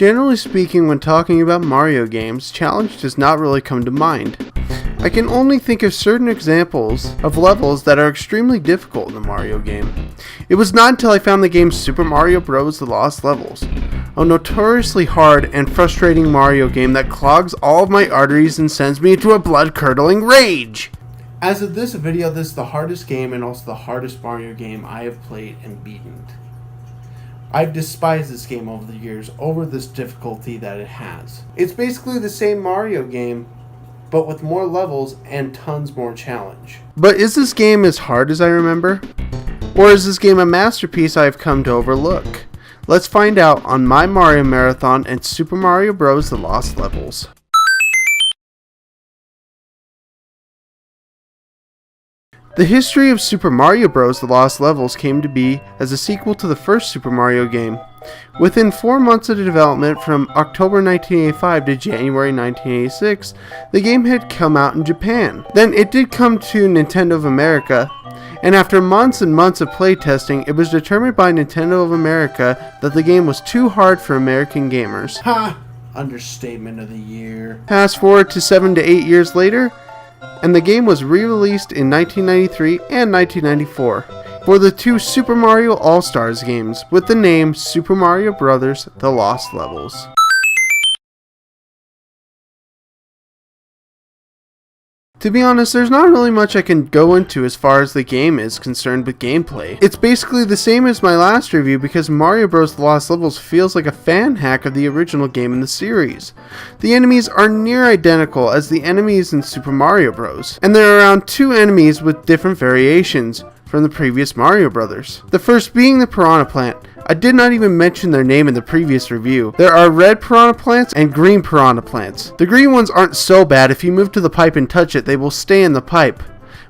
Generally speaking, when talking about Mario games, challenge does not really come to mind. I can only think of certain examples of levels that are extremely difficult in the Mario game. It was not until I found the game Super Mario Bros. The Lost Levels, a notoriously hard and frustrating Mario game that clogs all of my arteries and sends me into a blood-curdling rage! As of this video, this is the hardest game and also the hardest Mario game I have played and beaten. I've despised this game over the years over this difficulty that it has. It's basically the same Mario game, but with more levels and tons more challenge. But is this game as hard as I remember? Or is this game a masterpiece I have come to overlook? Let's find out on my Mario Marathon and Super Mario Bros. The Lost Levels. The history of Super Mario Bros. The Lost Levels came to be as a sequel to the first Super Mario game. Within 4 months of the development, from October 1985 to January 1986, the game had come out in Japan. Then it did come to Nintendo of America, and after months and months of playtesting, it was determined by Nintendo of America that the game was too hard for American gamers. Ha! Understatement of the year. Fast forward to 7 to 8 years later, and the game was re-released in 1993 and 1994 for the two Super Mario All-Stars games with the name Super Mario Bros. The Lost Levels. To be honest, there's not really much I can go into as far as the game is concerned with gameplay. It's basically the same as my last review because Mario Bros. The Lost Levels feels like a fan hack of the original game in the series. The enemies are near identical as the enemies in Super Mario Bros. And there are around 2 enemies with different variations from the previous Mario Brothers. The first being the Piranha Plant. I did not even mention their name in the previous review. There are red piranha plants and green piranha plants. The green ones aren't so bad. If you move to the pipe and touch it, they will stay in the pipe.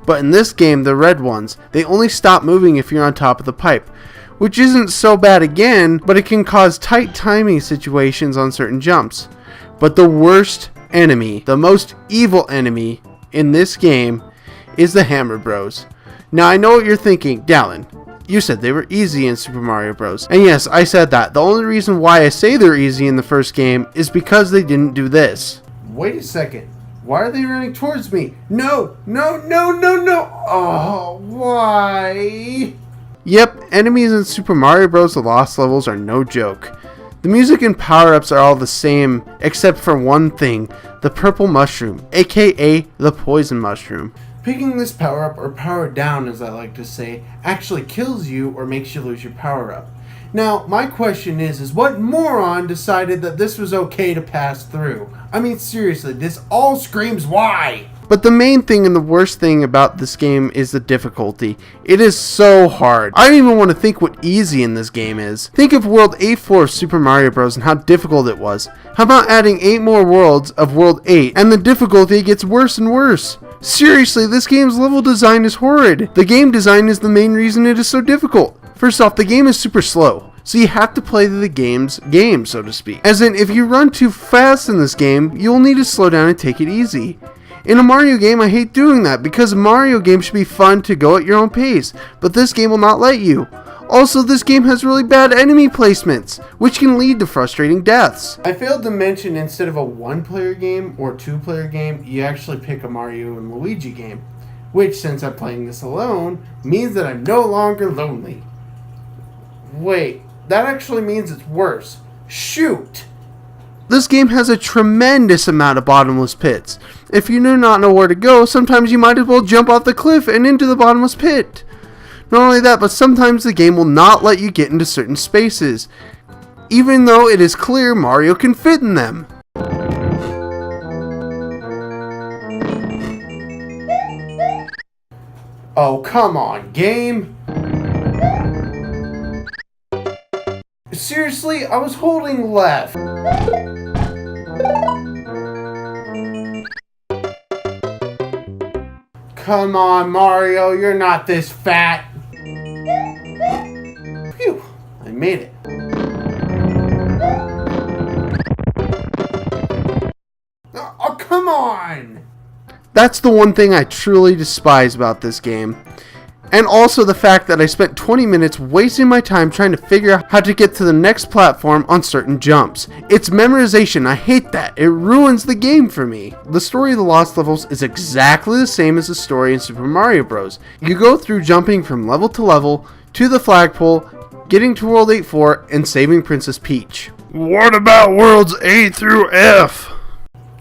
But in this game, the red ones, they only stop moving if you're on top of the pipe, which isn't so bad again, but it can cause tight timing situations on certain jumps. But the worst enemy, the most evil enemy in this game is the Hammer Bros. Now I know what you're thinking, Dallin. You said they were easy in Super Mario Bros. And yes, I said that. The only reason why I say they're easy in the first game is because they didn't do this. Wait a second. Why are they running towards me? No, no, no, no, no. Oh, why? Yep, enemies in Super Mario Bros. The Lost Levels are no joke. The music and power-ups are all the same, except for one thing, the purple mushroom, aka the poison mushroom. Picking this power-up, or power-down as I like to say, actually kills you or makes you lose your power-up. Now, my question is what moron decided that this was okay to pass through? I mean, seriously, this all screams why! But the main thing and the worst thing about this game is the difficulty. It is so hard. I don't even want to think what easy in this game is. Think of World 8-4 of Super Mario Bros. And how difficult it was. How about adding 8 more worlds of World 8 and the difficulty gets worse and worse? Seriously, this game's level design is horrid. The game design is the main reason it is so difficult. First off, the game is super slow, so you have to play the game's game, so to speak. As in, if you run too fast in this game, you'll need to slow down and take it easy. In a Mario game, I hate doing that because a Mario game should be fun to go at your own pace, but this game will not let you. Also, this game has really bad enemy placements, which can lead to frustrating deaths. I failed to mention instead of a 1-player game or 2-player game, you actually pick a Mario and Luigi game, which, since I'm playing this alone, means that I'm no longer lonely. Wait, that actually means it's worse. Shoot! This game has a tremendous amount of bottomless pits. If you do not know where to go, sometimes you might as well jump off the cliff and into the bottomless pit. Not only that, but sometimes the game will not let you get into certain spaces, even though it is clear Mario can fit in them. Oh, come on, game! Seriously, I was holding left. Come on, Mario, you're not this fat. Phew, I made it. Oh, come on! That's the one thing I truly despise about this game. And also the fact that I spent 20 minutes wasting my time trying to figure out how to get to the next platform on certain jumps. It's memorization, I hate that. It ruins the game for me. The story of the Lost Levels is exactly the same as the story in Super Mario Bros. You go through jumping from level to level, to the flagpole, getting to World 8-4, and saving Princess Peach. What about Worlds A through F?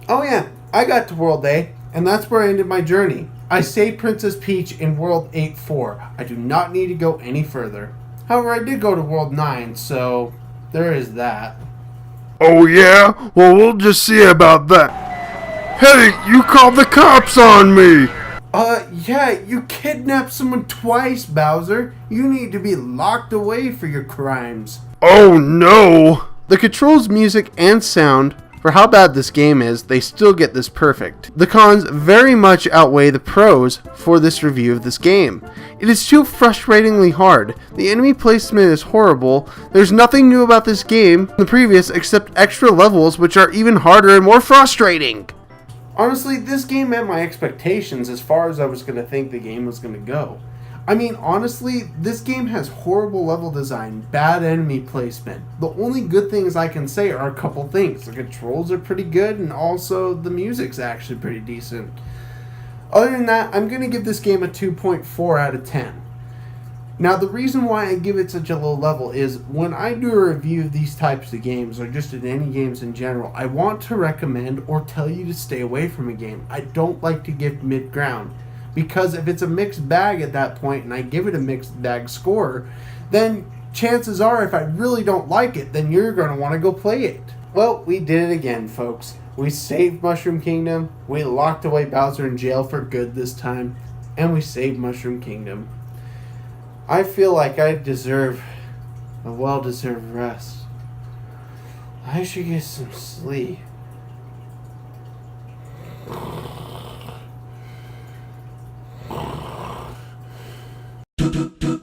Oh yeah, I got to World A, and that's where I ended my journey. I saved Princess Peach in World 8-4. I do not need to go any further. However, I did go to World 9, so there is that. Oh yeah? Well, we'll just see about that. Hey, you called the cops on me! Yeah, you kidnapped someone twice, Bowser. You need to be locked away for your crimes. Oh no! The controls, music, and sound, for how bad this game is, they still get this perfect. The cons very much outweigh the pros for this review of this game. It is too frustratingly hard. The enemy placement is horrible. There's nothing new about this game from the previous except extra levels which are even harder and more frustrating. Honestly, this game met my expectations as far as I was going to think the game was going to go. I mean, honestly, this game has horrible level design, bad enemy placement. The only good things I can say are a couple things. The controls are pretty good, and also the music's actually pretty decent. Other than that, I'm going to give this game a 2.4 out of 10. Now, the reason why I give it such a low level is when I do a review of these types of games, or just in any games in general, I want to recommend or tell you to stay away from a game. I don't like to give mid-ground. Because if it's a mixed bag at that point and I give it a mixed bag score, then chances are if I really don't like it, then you're going to want to go play it. Well, we did it again, folks. We saved Mushroom Kingdom, we locked away Bowser in jail for good this time, and we saved Mushroom Kingdom. I feel like I deserve a well-deserved rest. I should get some sleep. Do do do